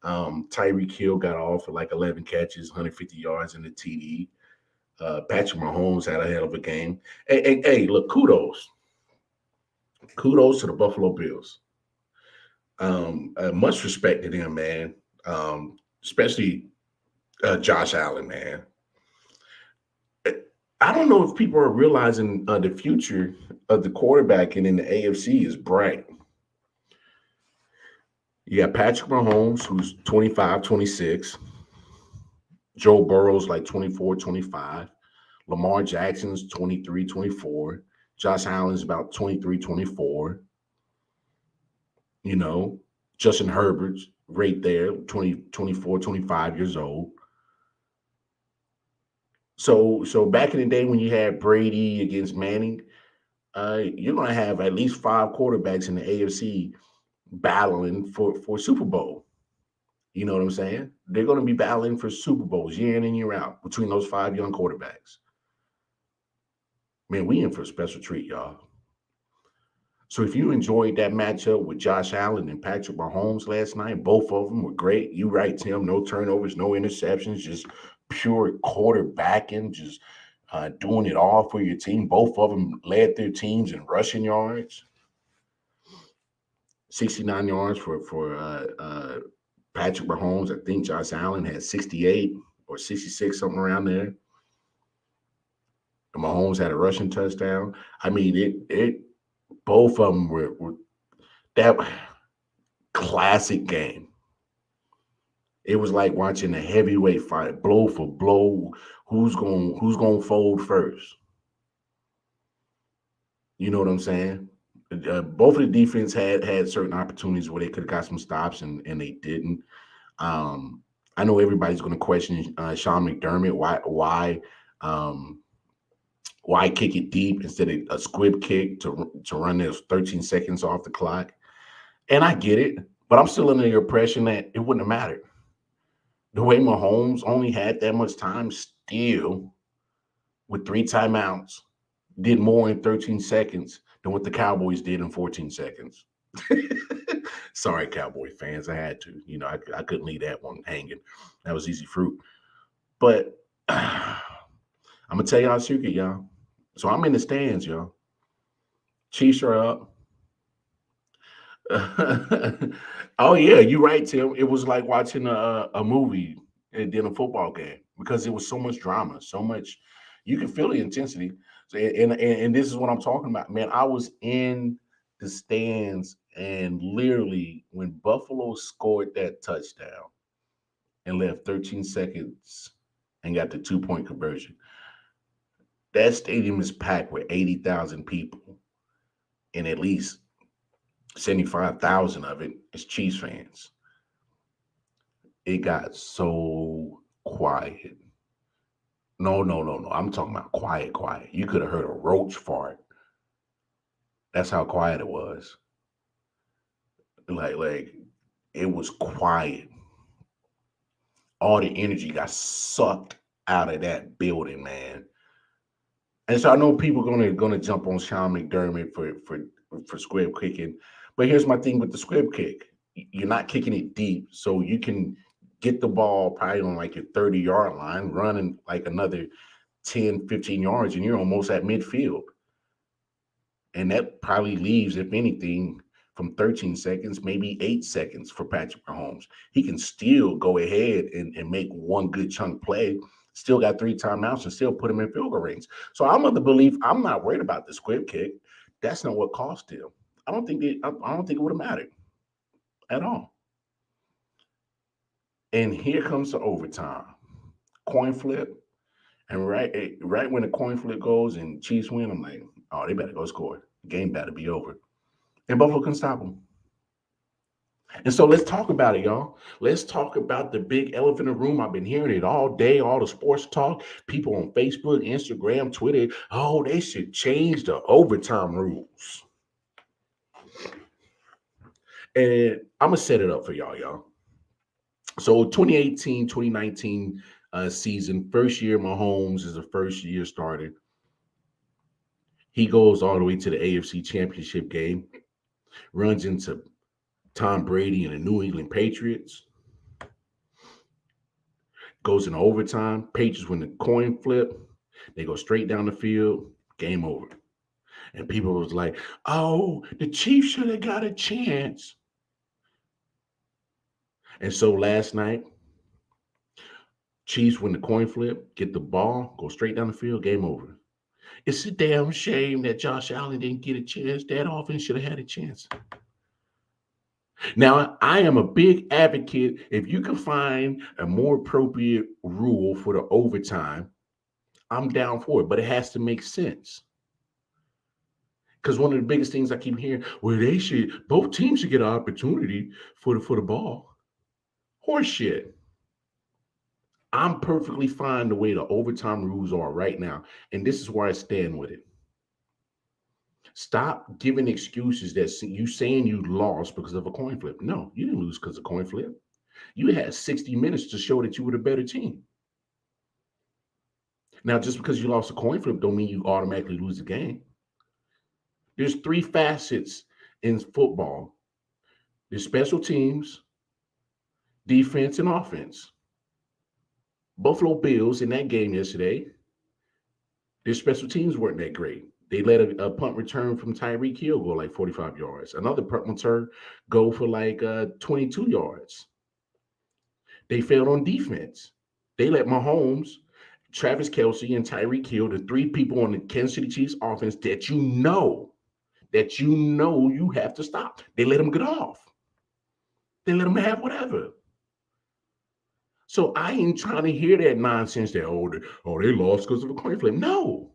Tyreek Hill got off for like 11 catches, 150 yards in the TD. Patrick Mahomes had a hell of a game. Hey, look, kudos to the Buffalo Bills. Much respect to them, man. Especially Josh Allen, man. I don't know if people are realizing the future of the quarterback in the AFC is bright. You got Patrick Mahomes, who's 25, 26. Joe Burrow's like 24, 25. Lamar Jackson's 23, 24. Josh Allen's about 23, 24. You know, Justin Herbert's right there, 20, 24, 25 years old. So back in the day when you had Brady against Manning, you're going to have at least 5 quarterbacks in the AFC battling for Super Bowl. You know what I'm saying? They're going to be battling for Super Bowls year in and year out between those 5 young quarterbacks. Man, we in for a special treat, y'all. So if you enjoyed that matchup with Josh Allen and Patrick Mahomes last night, both of them were great. You right, Tim. No turnovers, no interceptions, just pure quarterbacking, just doing it all for your team. Both of them led their teams in rushing yards. 69 yards for Patrick Mahomes. I think Josh Allen had 68 or 66, something around there. And Mahomes had a rushing touchdown. I mean, it both of them were that classic game. It was like watching a heavyweight fight, blow for blow. Who's going to fold first? You know what I'm saying? Both of the defense had certain opportunities where they could have got some stops and they didn't. I know everybody's going to question Sean McDermott. Why kick it deep instead of a squib kick to run those 13 seconds off the clock? And I get it, but I'm still under the impression that it wouldn't have mattered. The way Mahomes only had that much time still with 3 timeouts did more in 13 seconds than what the Cowboys did in 14 seconds. Sorry, Cowboy fans. I had to. I couldn't leave that one hanging. That was easy fruit. But I'm going to tell y'all a secret, y'all. So I'm in the stands, y'all. Chiefs are up. Oh, yeah, you're right, Tim. It was like watching a movie and then a football game because there was so much drama, so much. You can feel the intensity. So, and this is what I'm talking about, man. I was in the stands, and literally when Buffalo scored that touchdown and left 13 seconds and got the 2-point conversion, that stadium is packed with 80,000 people, and at least 75,000 of it is Chiefs fans. It got so quiet. No. I'm talking about quiet. You could have heard a roach fart. That's how quiet it was. Like it was quiet. All the energy got sucked out of that building, man. And so I know people gonna jump on Sean McDermott for squib kicking, but here's my thing with the squib kick: you're not kicking it deep, so you can get the ball probably on like your 30-yard line, running like another 10, 15 yards, and you're almost at midfield. And that probably leaves, if anything, from 13 seconds, maybe 8 seconds for Patrick Mahomes. He can still go ahead and make one good chunk play. Still got 3 timeouts and still put him in field goal range. So I'm of the belief I'm not worried about the squib kick. That's not what cost him. I don't think it would have mattered at all. And here comes the overtime. Coin flip. And right when the coin flip goes and Chiefs win, I'm like, oh, they better go score. The game better be over. And Buffalo can stop them. And so let's talk about it, y'all. Let's talk about the big elephant in the room. I've been hearing it all day, all the sports talk. People on Facebook, Instagram, Twitter. Oh, they should change the overtime rules. And I'm going to set it up for y'all. So 2018, 2019 season, first year Mahomes is a first year starter. He goes all the way to the AFC Championship game, runs into Tom Brady and the New England Patriots, goes in overtime. Patriots win the coin flip. They go straight down the field. Game over. And people was like, oh, the Chiefs should have got a chance. And so last night, Chiefs win the coin flip, get the ball, go straight down the field, game over. It's a damn shame that Josh Allen didn't get a chance. That offense should have had a chance. Now, I am a big advocate. If you can find a more appropriate rule for the overtime, I'm down for it, but it has to make sense. Because one of the biggest things I keep hearing, well, both teams should get an opportunity for the ball. Horseshit. I'm perfectly fine the way the overtime rules are right now, and this is where I stand with it. Stop giving excuses that you saying you lost because of a coin flip. No, you didn't lose because of a coin flip. You had 60 minutes to show that you were the better team. Now, just because you lost a coin flip don't mean you automatically lose the game. There's three facets in football. There's special teams, defense, and offense. Buffalo Bills in that game yesterday, their special teams weren't that great. They let a punt return from Tyreek Hill go like 45 yards. Another punt return go for like 22 yards. They failed on defense. They let Mahomes, Travis Kelce, and Tyreek Hill, the three people on the Kansas City Chiefs offense that you know you have to stop. They let them get off. They let them have whatever. So I ain't trying to hear that nonsense that, they lost because of a coin flip. No.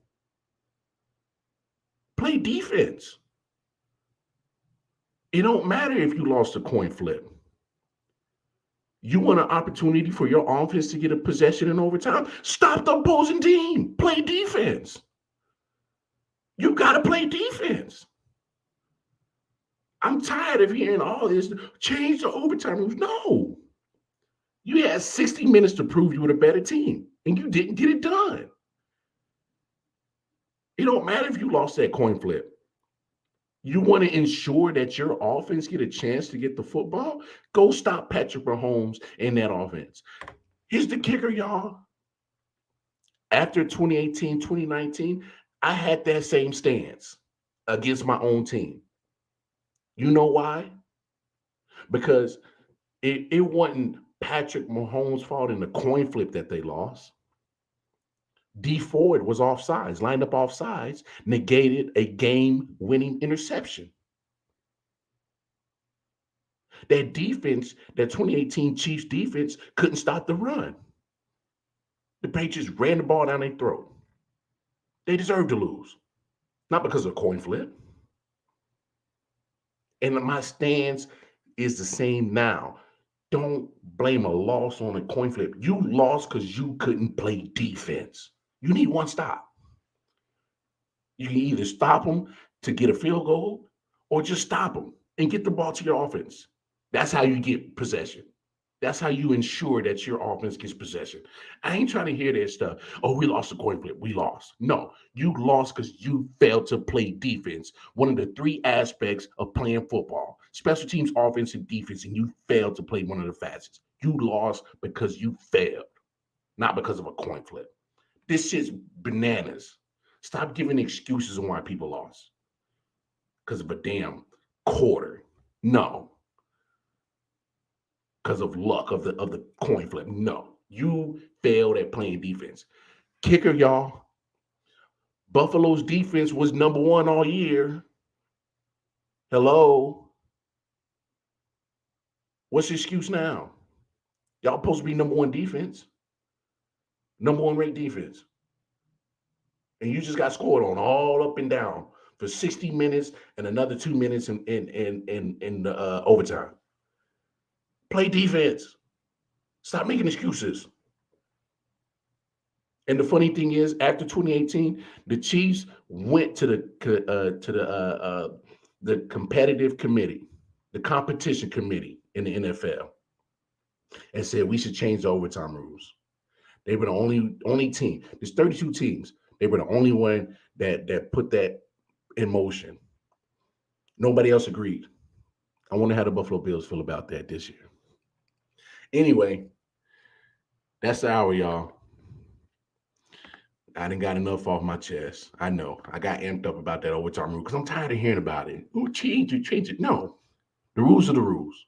Play defense. It don't matter if you lost a coin flip. You want an opportunity for your offense to get a possession in overtime? Stop the opposing team. Play defense. You got to play defense. I'm tired of hearing all this. Change the overtime rules. No. You had 60 minutes to prove you were the better team, and you didn't get it done. It don't matter if you lost that coin flip. You want to ensure that your offense get a chance to get the football? Go stop Patrick Mahomes and that offense. Here's the kicker, y'all. After 2018, 2019, I had that same stance against my own team. You know why? Because it wasn't Patrick Mahomes' fault in the coin flip that they lost. D Ford was offsides, lined up offsides, negated a game-winning interception. That defense, that 2018 Chiefs defense, couldn't stop the run. The Patriots ran the ball down their throat. They deserved to lose, not because of a coin flip. And my stance is the same now. Don't blame a loss on a coin flip. You lost because you couldn't play defense. You need one stop. You can either stop them to get a field goal or just stop them and get the ball to your offense. That's how you get possession. That's how you ensure that your offense gets possession. I ain't trying to hear that stuff. Oh, we lost the coin flip. We lost. No, you lost because you failed to play defense. One of the three aspects of playing football: special teams, offense, and defense, and you failed to play one of the facets. You lost because you failed, not because of a coin flip. This shit's bananas. Stop giving excuses on why people lost. Because of a damn quarter. No. Because of luck of the coin flip. No. You failed at playing defense. Kicker, y'all. Buffalo's defense was number one all year. Hello. What's the excuse now? Y'all supposed to be number one defense. Number one ranked defense. And you just got scored on all up and down for 60 minutes and another 2 minutes in overtime. Play defense. Stop making excuses. And the funny thing is, after 2018, the Chiefs went to the competitive committee, the competition committee in the NFL, and said we should change the overtime rules. They were the only team. There's 32 teams. They were the only one that put that in motion. Nobody else agreed. I wonder how the Buffalo Bills feel about that this year. Anyway, that's the hour, y'all. I done got enough off my chest. I know. I got amped up about that overtime rule because I'm tired of hearing about it. Oh, change it. No. The rules are the rules.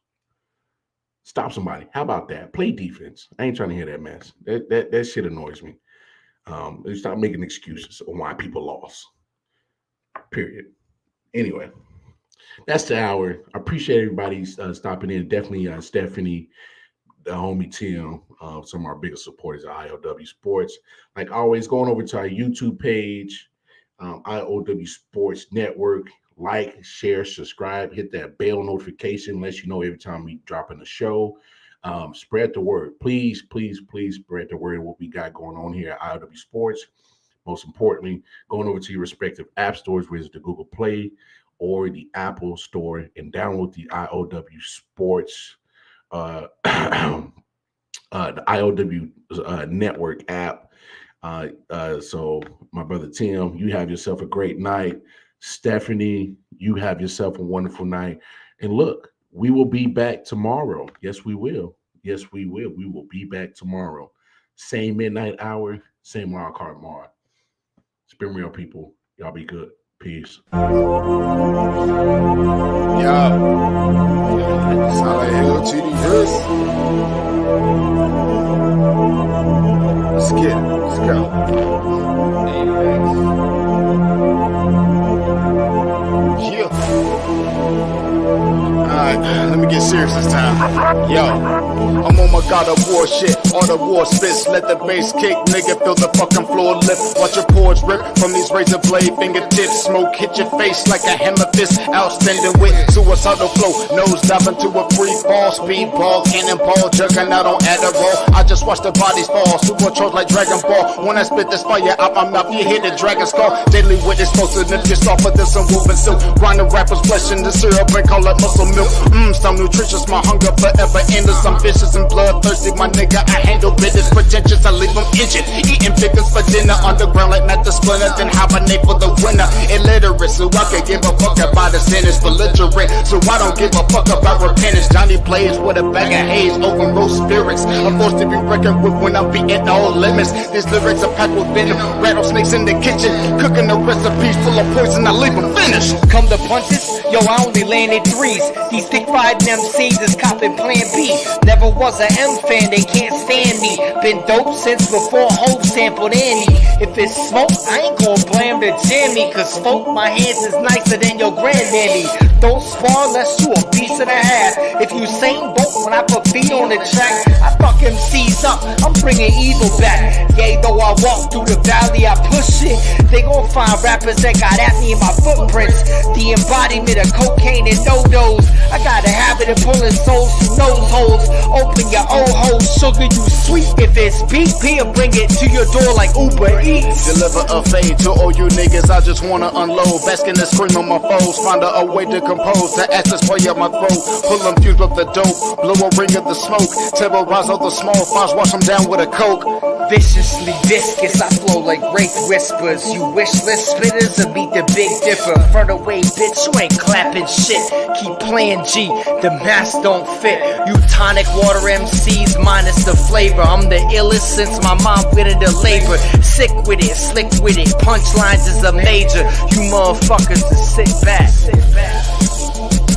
Stop somebody. How about that? Play defense. I ain't trying to hear that mess. That shit annoys me. Stop making excuses on why people lost. Period. Anyway, that's the hour. I appreciate everybody stopping in. Definitely Stephanie, the homie Tim, some of our biggest supporters at I.O.W. Sports. Like always, going over to our YouTube page, I.O.W. Sports Network. Like, share, subscribe, hit that bell notification, lets you know every time we drop in the show. Spread the word. Please spread the word of what we got going on here at I.O.W. Sports. Most importantly, going over to your respective app stores, whether it's the Google Play or the Apple Store, and download the I.O.W. Sports, the I.O.W. Network app. So my brother Tim, you have yourself a great night. Stephanie, you have yourself a wonderful night. And look, we will be back tomorrow. Yes, we will. Yes, we will. We will be back tomorrow. Same midnight hour, same wild card tomorrow. It's been real, people. Y'all be good. Peace. Yo. Sound like LTD. Let's get it. Let's go. Yeah. Alright, let me get serious this time. Yo, I'm on my God of War shit. All the war spits, let the bass kick, nigga, feel the fucking floor lift. Watch your pores rip from these razor blade fingertips. Smoke hit your face like a hammer fist. Outstanding with suicidal flow. Nose dive into a free fall. Speedball, cannonball, jerking out on Adderall. I just watch the bodies fall. Supercharged like Dragon Ball. When I spit this fire out my mouth, you hear the dragon skull. Daily with explosive, if you're softer than some woven silk. Grind the rapper's flesh in the syrup and call it muscle milk. Some nutritious, my hunger forever endless. I'm vicious and bloodthirsty, my nigga. I handle business pretentious, I leave them injured. Eating figures for dinner, underground like Matt the Splinter, then hibernate for the winter. Illiterate, so I can give a fuck about the sentence. Belligerent, so I don't give a fuck about repentance. Johnny plays with a bag of haze, open road spirits. I'm forced to be reckoned with when I'm beating all limits. These lyrics are packed with venom. Rattlesnakes in the kitchen, cooking the recipes full of poison. I leave them finished. Come to punches, yo, I only landed threes. These thick-fied MCs is copping plan B. Never was a M fan, they can't stand me. Been dope since before Hope sampled Annie. If it's smoke, I ain't gon' blame the jammy. Cause smoke, my hands is nicer than your granddaddy. Don't spar unless you a piece and a half. If you same boat when I put feet on the track, I fuck MCs up, I'm bringing evil back. Yea, though I walk through the valley, I push it. They gon' find rappers that got at me in my footprints. The embodiment of cocaine and no-dos. I got a habit of pulling souls through nose holes. Open your old hole, sugar, you sweet. If it's BP, I'll bring it to your door like Uber Eats. Deliver a fade to all you niggas, I just wanna unload. Basking and scream on my foes, find a way to compose. The ashes play up my throat, pull them fused with the dope. Blow a ring of the smoke, terrorize all the small fires, wash them down with a coke. Viciously viscous, I flow like rape whispers. You wishless spitters will beat the Big Dipper. Further away, bitch, you ain't clapping shit. Keep playing G, the mask don't fit. You tonic water MCs minus the flavor. I'm the illest since my mom went into labor. Sick with it, slick with it, punchlines is a major. You motherfuckers to sit back.